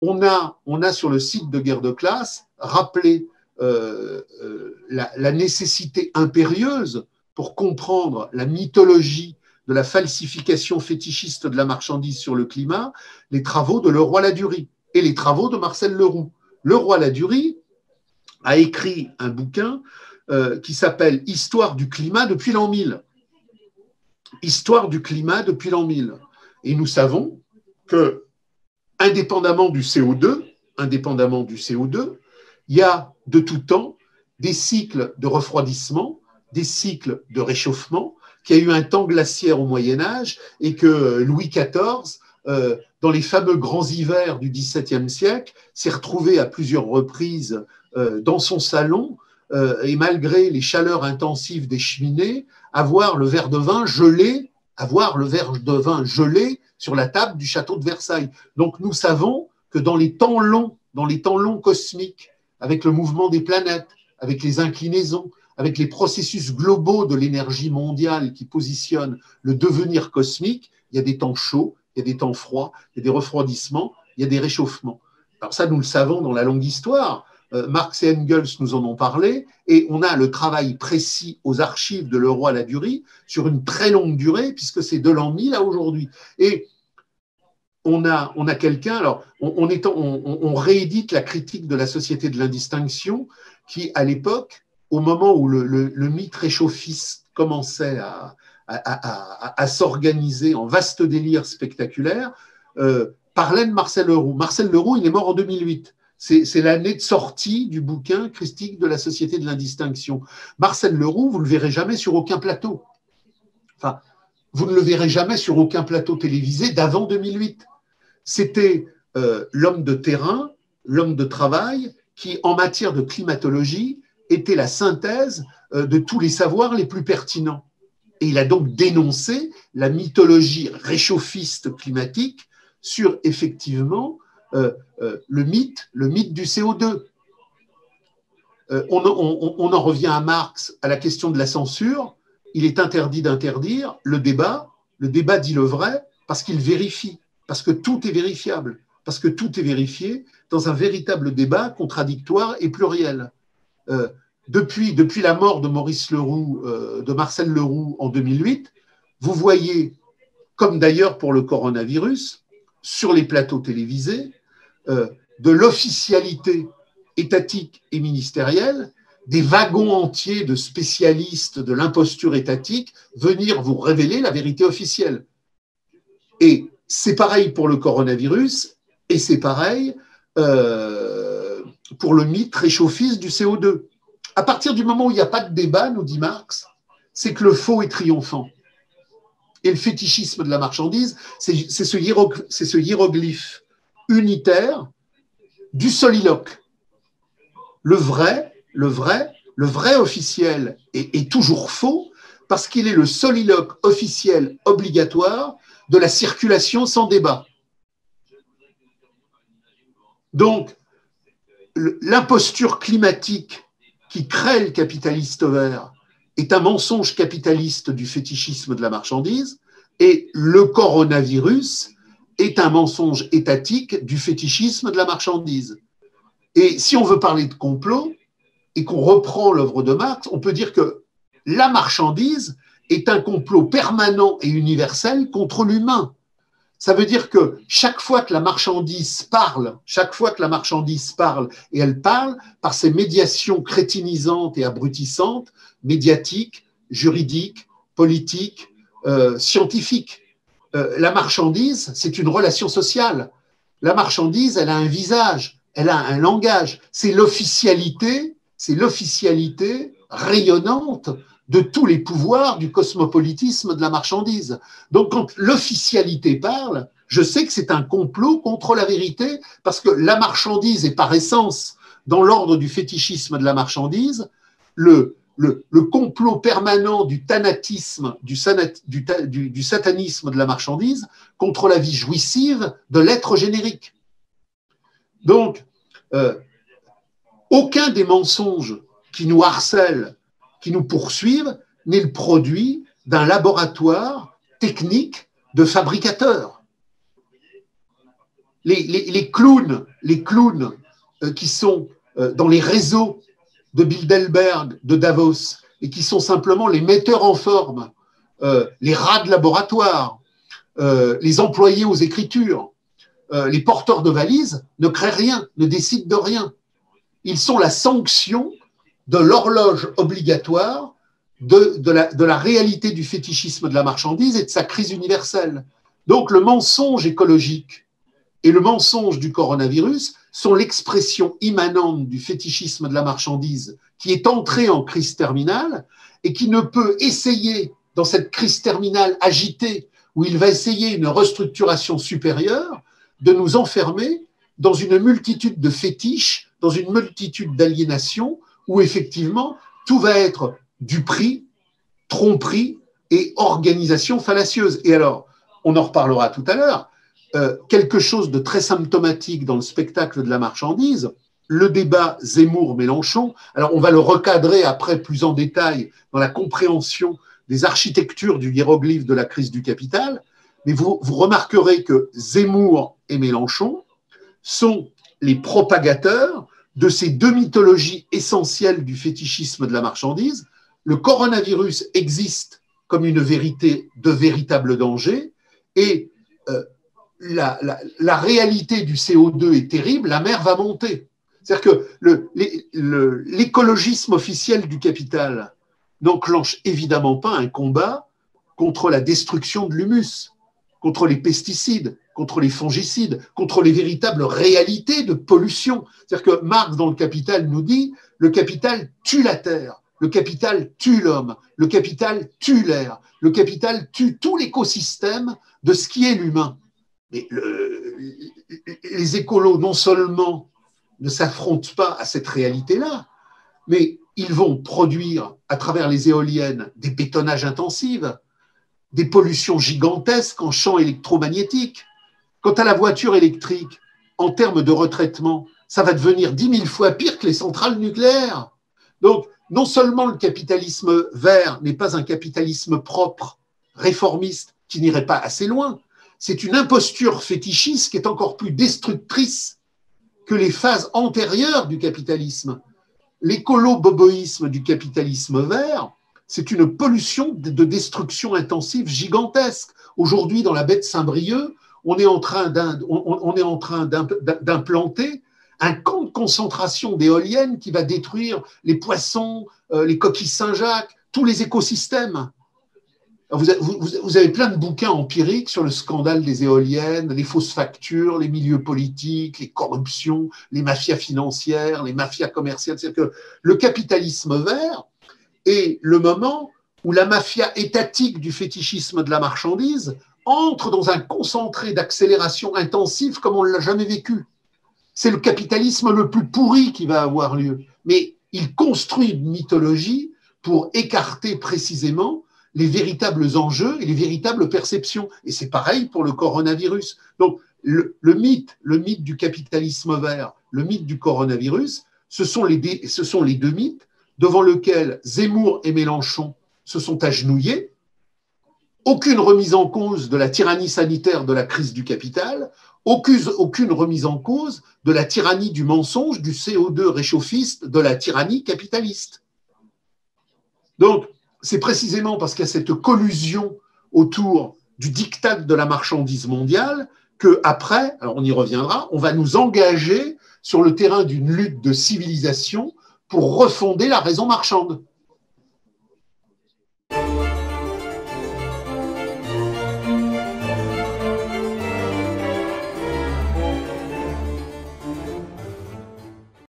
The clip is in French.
on a sur le site de Guerre de classe rappelé la nécessité impérieuse pour comprendre la mythologie de la falsification fétichiste de la marchandise sur le climat, les travaux de Leroy-Ladurie et les travaux de Marcel Leroux. Leroy-Ladurie a écrit un bouquin qui s'appelle « Histoire du climat depuis l'an 1000 ». Histoire du climat depuis l'an 1000. Et nous savons que, indépendamment du CO2, il y a de tout temps des cycles de refroidissement, des cycles de réchauffement, qu'il y a eu un temps glaciaire au Moyen-Âge et que Louis XIV, dans les fameux grands hivers du XVIIe siècle, s'est retrouvé à plusieurs reprises dans son salon et malgré les chaleurs intensives des cheminées, avoir le verre de vin gelé sur la table du château de Versailles. Donc nous savons que dans les temps longs cosmiques, avec le mouvement des planètes, avec les inclinaisons, avec les processus globaux de l'énergie mondiale qui positionnent le devenir cosmique, il y a des temps chauds, il y a des temps froids, il y a des refroidissements, il y a des réchauffements. Alors ça, nous le savons dans la longue histoire. Marx et Engels nous en ont parlé, et on a le travail précis aux archives de Leroy-Ladurie sur une très longue durée, puisque c'est de l'an 1000 à aujourd'hui. Et on a quelqu'un, alors on réédite la critique de la société de l'indistinction, qui à l'époque, au moment où le mythe réchauffiste commençait à s'organiser en vaste délire spectaculaire, parlait de Marcel Leroux. Marcel Leroux, il est mort en 2008. C'est l'année de sortie du bouquin Critique de la société de l'indistinction. Marcel Leroux, vous ne le verrez jamais sur aucun plateau. Enfin, vous ne le verrez jamais sur aucun plateau télévisé d'avant 2008. C'était l'homme de terrain, l'homme de travail, qui, en matière de climatologie, était la synthèse de tous les savoirs les plus pertinents. Et il a donc dénoncé la mythologie réchauffiste climatique sur, effectivement, le mythe du CO2. On en revient à Marx, à la question de la censure. Il est interdit d'interdire le débat dit le vrai, parce qu'il vérifie, parce que tout est vérifiable, parce que tout est vérifié dans un véritable débat contradictoire et pluriel. Depuis la mort de Maurice Leroux, de Marcel Leroux en 2008, vous voyez, comme d'ailleurs pour le coronavirus, sur les plateaux télévisés, de l'officialité étatique et ministérielle, des wagons entiers de spécialistes de l'imposture étatique venir vous révéler la vérité officielle. Et c'est pareil pour le coronavirus, et c'est pareil pour le mythe réchauffiste du CO2. À partir du moment où il n'y a pas de débat, nous dit Marx, c'est que le faux est triomphant. Et le fétichisme de la marchandise, c'est ce hiéroglyphe unitaire du soliloque. Le vrai officiel est toujours faux parce qu'il est le soliloque officiel obligatoire de la circulation sans débat. Donc, l'imposture climatique qui crée le capitaliste vert est un mensonge capitaliste du fétichisme de la marchandise, et le coronavirus est un mensonge étatique du fétichisme de la marchandise. Et si on veut parler de complot, et qu'on reprend l'œuvre de Marx, on peut dire que la marchandise est un complot permanent et universel contre l'humain. Ça veut dire que chaque fois que la marchandise parle, et elle parle par ses médiations crétinisantes et abrutissantes, médiatiques, juridiques, politiques, scientifiques. La marchandise, c'est une relation sociale. La marchandise, elle a un visage, elle a un langage. C'est l'officialité rayonnante de tous les pouvoirs du cosmopolitisme de la marchandise. Donc, quand l'officialité parle, je sais que c'est un complot contre la vérité, parce que la marchandise est par essence, dans l'ordre du fétichisme de la marchandise, le complot permanent du thanatisme, du satanisme de la marchandise contre la vie jouissive de l'être générique. Donc, aucun des mensonges qui nous harcèlent, qui nous poursuivent, n'est le produit d'un laboratoire technique de fabricateur. les clowns qui sont dans les réseaux de Bilderberg, de Davos, et qui sont simplement les metteurs en forme, les rats de laboratoire, les employés aux écritures, les porteurs de valises, ne créent rien, ne décident de rien. Ils sont la sanction de l'horloge obligatoire de la réalité du fétichisme de la marchandise et de sa crise universelle. Donc le mensonge écologique et le mensonge du coronavirus sont l'expression immanente du fétichisme de la marchandise qui est entré en crise terminale et qui ne peut essayer, dans cette crise terminale agitée, où il va essayer une restructuration supérieure, de nous enfermer dans une multitude de fétiches, dans une multitude d'aliénations, où effectivement tout va être du prix, tromperie et organisation fallacieuse. Et alors, on en reparlera tout à l'heure, quelque chose de très symptomatique dans le spectacle de la marchandise, le débat Zemmour-Mélenchon. Alors, on va le recadrer après plus en détail dans la compréhension des architectures du hiéroglyphe de la crise du capital, mais vous remarquerez que Zemmour et Mélenchon sont les propagateurs de ces deux mythologies essentielles du fétichisme de la marchandise. Le coronavirus existe comme une vérité de véritable danger et la réalité du CO2 est terrible, la mer va monter. C'est-à-dire que l'écologisme officiel du capital n'enclenche évidemment pas un combat contre la destruction de l'humus, contre les pesticides, contre les fongicides, contre les véritables réalités de pollution. C'est-à-dire que Marx, dans le Capital, nous dit « le capital tue la terre, le capital tue l'homme, le capital tue l'air, le capital tue tout l'écosystème de ce qui est l'humain ». Mais les écolos, non seulement ne s'affrontent pas à cette réalité-là, mais ils vont produire, à travers les éoliennes, des bétonnages intensifs, des pollutions gigantesques en champs électromagnétiques. Quant à la voiture électrique, en termes de retraitement, ça va devenir 10 000 fois pire que les centrales nucléaires. Donc, non seulement le capitalisme vert n'est pas un capitalisme propre, réformiste, qui n'irait pas assez loin, c'est une imposture fétichiste qui est encore plus destructrice que les phases antérieures du capitalisme. L'écolo-boboïsme du capitalisme vert, c'est une pollution de destruction intensive gigantesque. Aujourd'hui, dans la baie de Saint-Brieuc, on est en train d'implanter un camp de concentration d'éoliennes qui va détruire les poissons, les coquilles Saint-Jacques, tous les écosystèmes. Vous avez plein de bouquins empiriques sur le scandale des éoliennes, les fausses factures, les milieux politiques, les corruptions, les mafias financières, les mafias commerciales. C'est-à-dire que le capitalisme vert est le moment où la mafia étatique du fétichisme de la marchandise entre dans un concentré d'accélération intensive comme on ne l'a jamais vécu. C'est le capitalisme le plus pourri qui va avoir lieu. Mais il construit une mythologie pour écarter précisément les véritables enjeux et les véritables perceptions. Et c'est pareil pour le coronavirus. Donc, le mythe du capitalisme vert, le mythe du coronavirus, ce sont les deux mythes devant lesquels Zemmour et Mélenchon se sont agenouillés. Aucune remise en cause de la tyrannie sanitaire de la crise du capital, aucune remise en cause de la tyrannie du mensonge, du CO2 réchauffiste, de la tyrannie capitaliste. Donc, c'est précisément parce qu'il y a cette collusion autour du diktat de la marchandise mondiale qu'après, alors on y reviendra, on va nous engager sur le terrain d'une lutte de civilisation pour refonder la raison marchande.